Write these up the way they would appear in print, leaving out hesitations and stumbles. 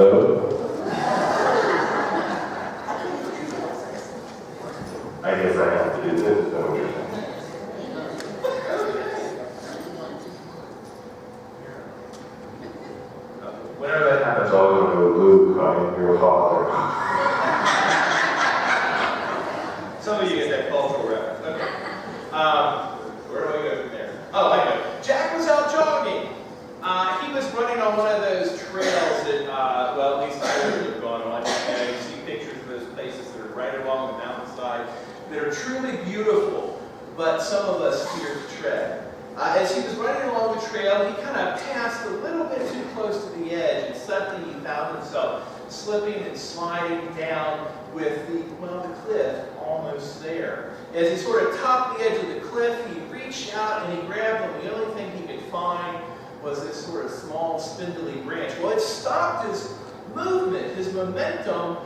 I guess I have to do this, is that what you're saying? Whenever that happens, I'll go to Luke, I am your father. Some of you get that cultural reference. Okay. Where do I go from there? Oh, I know. Jack was out jogging. He was running on one of those trails that, well, at least I would have gone on. You see pictures of those places that are right along the mountainside that are truly beautiful, but some of us fear to tread. As he was running along the trail, he kind of passed a little bit too close to the edge, and suddenly he found himself slipping and sliding down with the cliff almost there. As he sort of topped the edge of the cliff, he reached out and he grabbed him. The only thing he could find was this sort of small, spindly branch. Well, it stopped his movement, his momentum,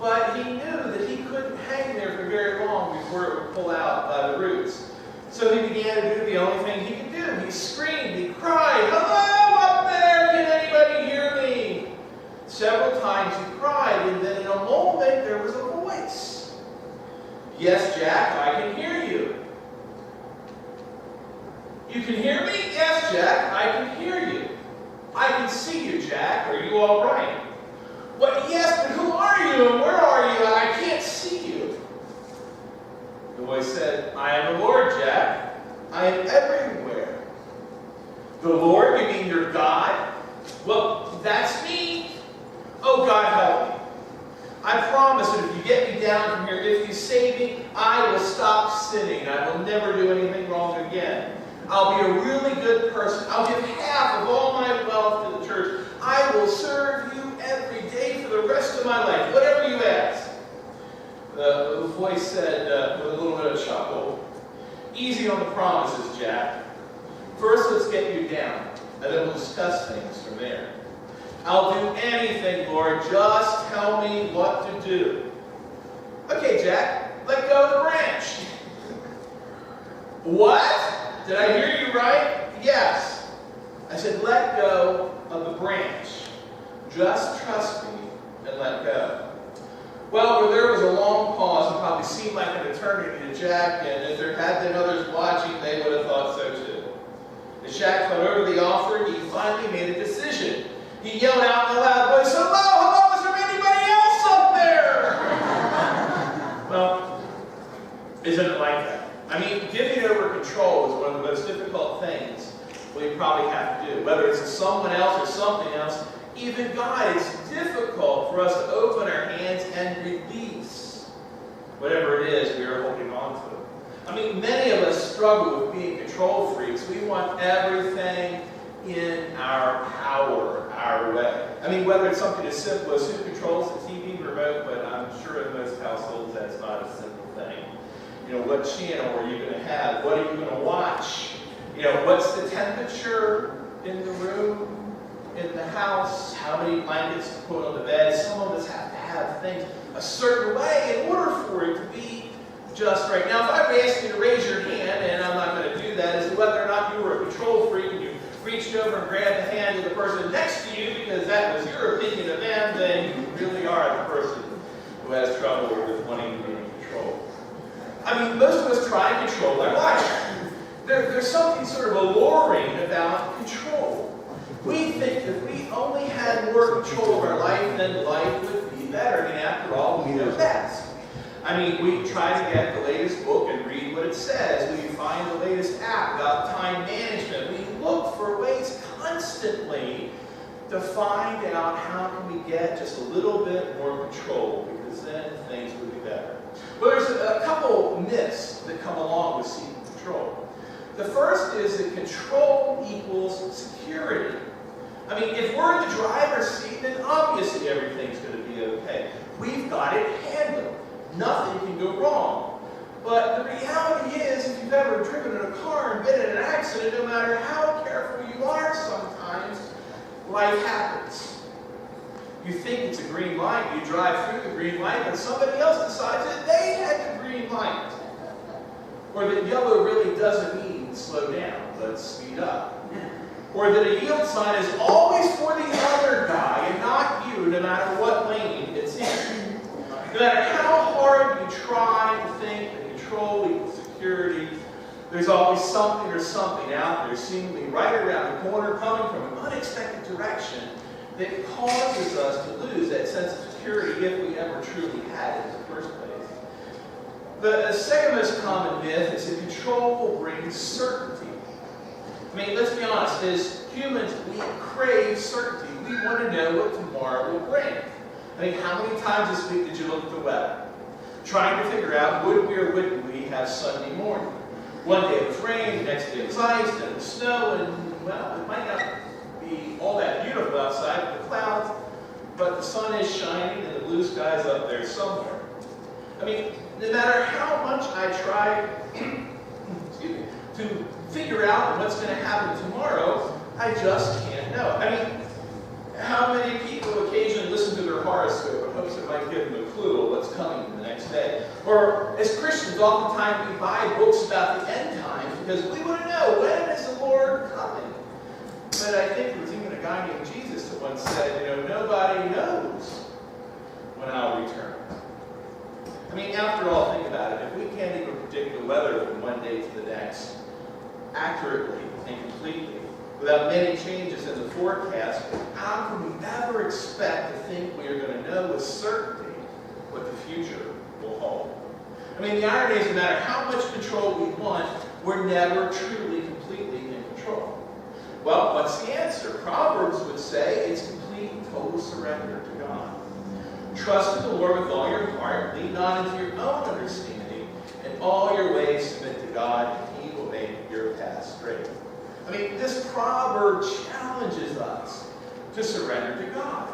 but he knew that he couldn't hang there for very long before it would pull out the roots. So he began to do the only thing he could do. He screamed, he cried, "Hello up there, can anybody hear me?" Several times he cried, and then in a moment there was a voice. "Yes, Jack, I can hear you." "You can hear me?" "Yes, Jack, I can hear you." "I can see you, Jack. Are you all right?" "Well, yes, but who are you and where are you? I can't see you." The voice said, "I am the Lord, Jack. I am everywhere." "The Lord? You mean your God?" "Well, that's me." "Oh, God, help me. I promise that if you get me down from here, if you save me, I will stop sinning. I will never do anything wrong again. I'll be a really good person. I'll give half of all my wealth to the church. I will serve you every day for the rest of my life, whatever you ask." The voice said with a little bit of a chuckle, "Easy on the promises, Jack. First, let's get you down, and then we'll discuss things from there." "I'll do anything, Lord. Just tell me what to do." "Okay, Jack, let go of the branch." "What? Did I hear you right?" "Yes. I said let go of the branch. Just trust me and let go." Well, there was a long pause. It probably seemed like an eternity to Jack, and if there had been others watching, they would have thought so too. As Jack thought over the offer, he finally made a decision. He yelled out in a loud voice, "Hello, hello, is there anybody else up there?" Well, isn't it like that? I mean, giving over control is one of the most difficult things we probably have to do. Whether it's to someone else or something else, even God, it's difficult for us to open our hands and release whatever it is we are holding on to. I mean, many of us struggle with being control freaks. We want everything in our power, our way. I mean, whether it's something as simple as who controls the TV remote, but I'm sure in most households that's not a simple thing. You know, what channel are you going to have? What are you going to watch? You know, what's the temperature in the room, in the house? How many blankets to put on the bed? Some of us have to have things a certain way in order for it to be just right. Now, if I were asking you to raise your hand, and I'm not going to do that, as to whether or not you were a control freak and you reached over and grabbed the hand of the person next to you because that was your opinion of them, then you really are the person who has trouble with wanting to be in control. I mean, most of us try and control our life. There's something sort of alluring about control. We think if we only had more control of our life, then life would be better. I mean, after all, we know best. I mean, we try to get the latest book and read what it says. We find the latest app about time management. We look for ways constantly to find out how can we get just a little bit more control, because then things would be better. Well, there's a couple myths that come along with seeking control. The first is that control equals security. I mean, if we're in the driver's seat, then obviously everything's going to be okay. We've got it handled. Nothing can go wrong. But the reality is, if you've ever driven in a car and been in an accident, no matter how careful you are sometimes, life happens. You think it's a green light, you drive through the green light, but somebody else decides that they had the green light. Or that yellow really doesn't mean slow down, but speed up. Or that a yield sign is always for the other guy and not you, and no matter what lane it's in. No matter how hard you try to think that control equals security, there's always something or something out there, seemingly right around the corner, coming from an unexpected direction, that causes us to lose that sense of security if we ever truly had it in the first place. The second most common myth is that control will bring certainty. I mean, let's be honest, as humans, we crave certainty. We want to know what tomorrow will bring. I mean, how many times this week did you look at the weather? Trying to figure out, would we or wouldn't we have Sunday morning? One day it was rain, the next day it was ice, then it was snow, and, well, it might not be all that beautiful outside with the clouds, but the sun is shining and the blue sky's up there somewhere. I mean, no matter how much I try to figure out what's going to happen tomorrow, I just can't know. I mean, how many people occasionally listen to their horoscope in hopes it might give them a clue of what's coming the next day? Or as Christians, oftentimes we buy books about the end times because we want to know, when is the Lord coming? But I think there was even a guy named Jesus that once said, nobody knows when I'll return. I mean, after all, think about it. If we can't even predict the weather from one day to the next accurately and completely, without many changes in the forecast, how can we ever expect to think we are going to know with certainty what the future will hold? I mean, the irony is, no matter how much control we want, we're never truly, completely in control. Well, what's the answer? Proverbs would say it's complete and total surrender to God. Trust in the Lord with all your heart, lean not into your own understanding, and all your ways submit to God, and He will make your path straight. I mean, this proverb challenges us to surrender to God,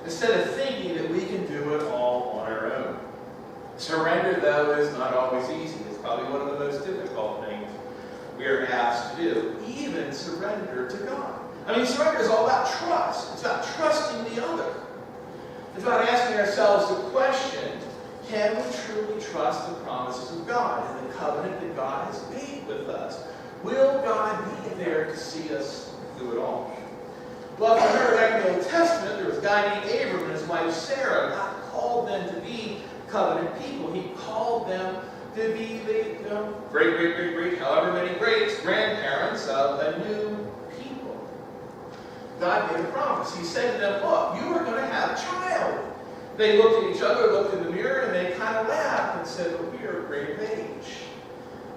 instead of thinking that we can do it all on our own. Surrender, though, is not always easy. It's probably one of the most difficult things we are asked to do, even surrender to God. I mean, surrender is all about trust. It's about trusting the other. It's about asking ourselves the question, can we truly trust the promises of God and the covenant that God has made with us? Will God be there to see us through it all? Well, if you remember back in the Old Testament, there was a guy named Abram and his wife Sarah. God called them to be covenant people. He called them to be the great, however many greats, grandparents of a new people. God made a promise. He said to them, look, you are going to have a child. They looked at each other, looked in the mirror, and they kind of laughed and said, well, we are great of age.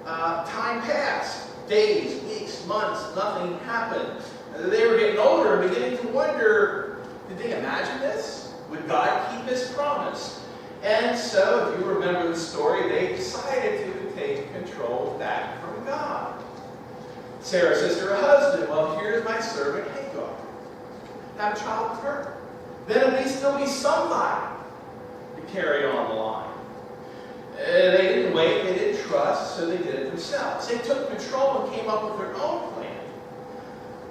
Time passed. Days, weeks, months, nothing happened. They were getting older and beginning to wonder, did they imagine this? Would God keep His promise? And so, if you remember the story, they decided to take control back from God. Sarah says to her husband, well, here's my servant Hagar. Have a child with her. Then at least there'll be somebody to carry on the line. They didn't wait, they didn't trust, so they did it themselves. They took control and came up with their own plan.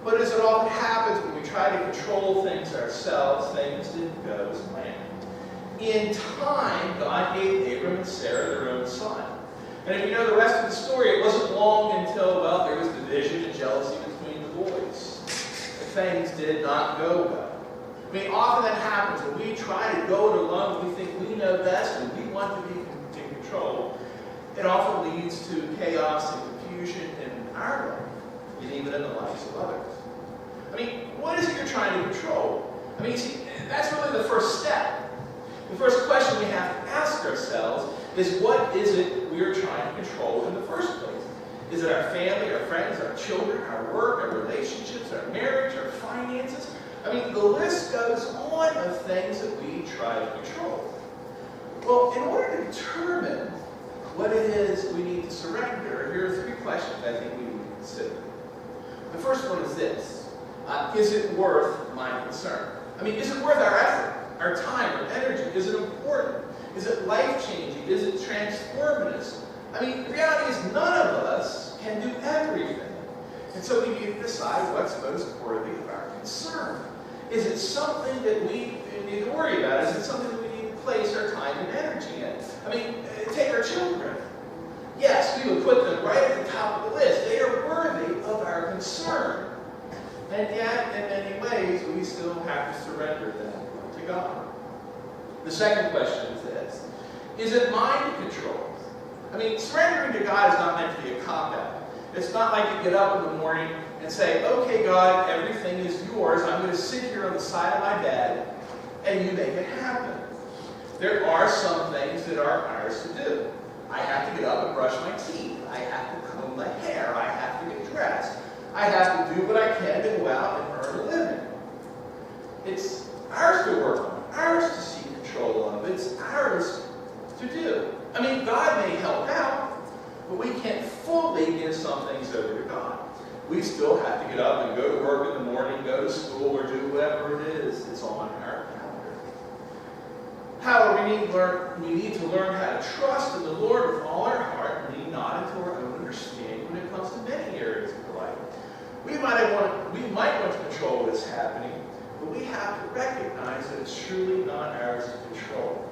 But as it often happens when we try to control things ourselves, things didn't go as planned. In time, God gave Abram and Sarah their own son. And if you know the rest of the story, it wasn't long until, well, there was division and jealousy between the boys. Things did not go well. I mean, often that happens when we try to go it alone, we think we know best and we want to be in control. It often leads to chaos and confusion in our life, and even in the lives of others. I mean, what is it you're trying to control? I mean, see, that's really the first step. The first question we have to ask ourselves is, what is it we are trying to control in the first place? Is it our family, our friends, our children, our work, our relationships, our marriage, our finances? I mean, the list goes on of things that we try to control. Well, in order to determine what it is we need to surrender, here are 3 questions I think we need to consider. The first one is this. Is it worth my concern? I mean, is it worth our effort, our time, our energy? Is it important? Is it life-changing? Is it transformative? I mean, the reality is none of us can do everything. And so we need to decide what's most worthy of our concern. Is it something that we need to worry about? Is it something that we need to place our time and energy in? I mean, take our children. Yes, we would put them right at the top of the list. They are worthy of our concern. And yet, in many ways, we still have to surrender them to God. The second question is this: is it mind control? I mean, surrendering to God is not meant to be a cop-out. It's not like you get up in the morning and say, okay, God, everything is yours. I'm going to sit here on the side of my bed, and you make it happen. There are some things that are ours to do. I have to get up and brush my teeth. I have to comb my hair. I have to get dressed. I have to do what I can to go out and earn a living. It's ours to work on, ours to seek control of. It's ours to do. I mean, God may help out, but we can't fully give some things over to God. We still have to get up and go to work in the morning, go to school, or do whatever it is that's on our calendar. However, we need to learn how to trust in the Lord with all our heart and lean not into our own understanding when it comes to many areas of life. We might want to control what's happening, but we have to recognize that it's truly not ours to control.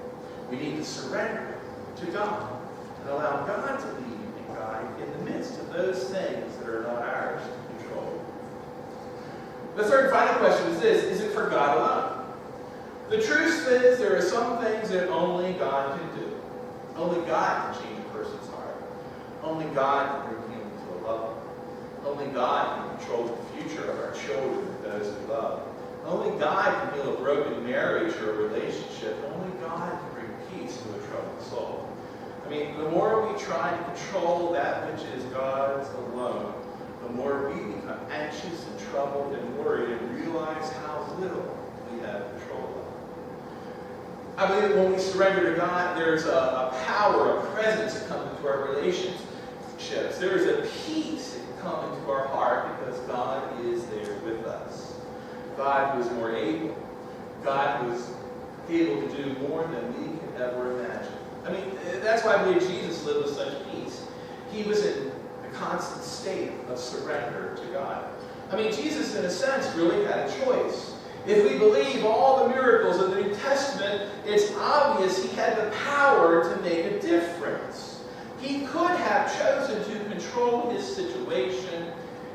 We need to surrender to God and allow God to lead and guide in the midst of those things that are not ours to control. The third and final question is this: is it for God alone? The truth is, there are some things that only God can do. Only God can change a person's heart. Only God can bring healing to a loved one. Only God can control the future of our children and those we love. Only God can heal a broken marriage or a relationship. Only God can bring peace to a troubled soul. I mean, the more we try to control that which is God's alone, the more we become anxious and troubled and worried and realize how little we have control of. I believe that when we surrender to God, there's a power, a presence that comes into our relationships. There is a peace that can come into our heart because God is there with us. God who is more able. God who is able to do more than we can ever imagine. I mean, that's why I believe Jesus lived with such peace. He was in a constant state of surrender to God. I mean, Jesus, in a sense, really had a choice. If we believe all the miracles of the New Testament, it's obvious he had the power to make a difference. He could have chosen to control his situation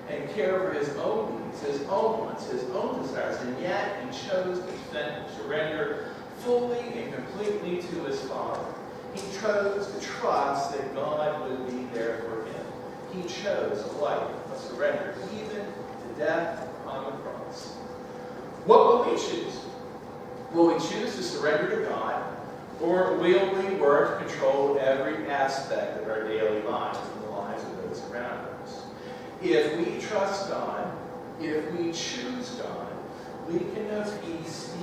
and care for his own needs, his own wants, his own desires, and yet he chose to surrender fully and completely to his Father. He chose to trust that God would be there for him. He chose a life of surrender, even to death on the cross. What will we choose? Will we choose to surrender to God, or will we work to control every aspect of our daily lives and the lives of those around us? If we trust God, if we choose God, we can know peace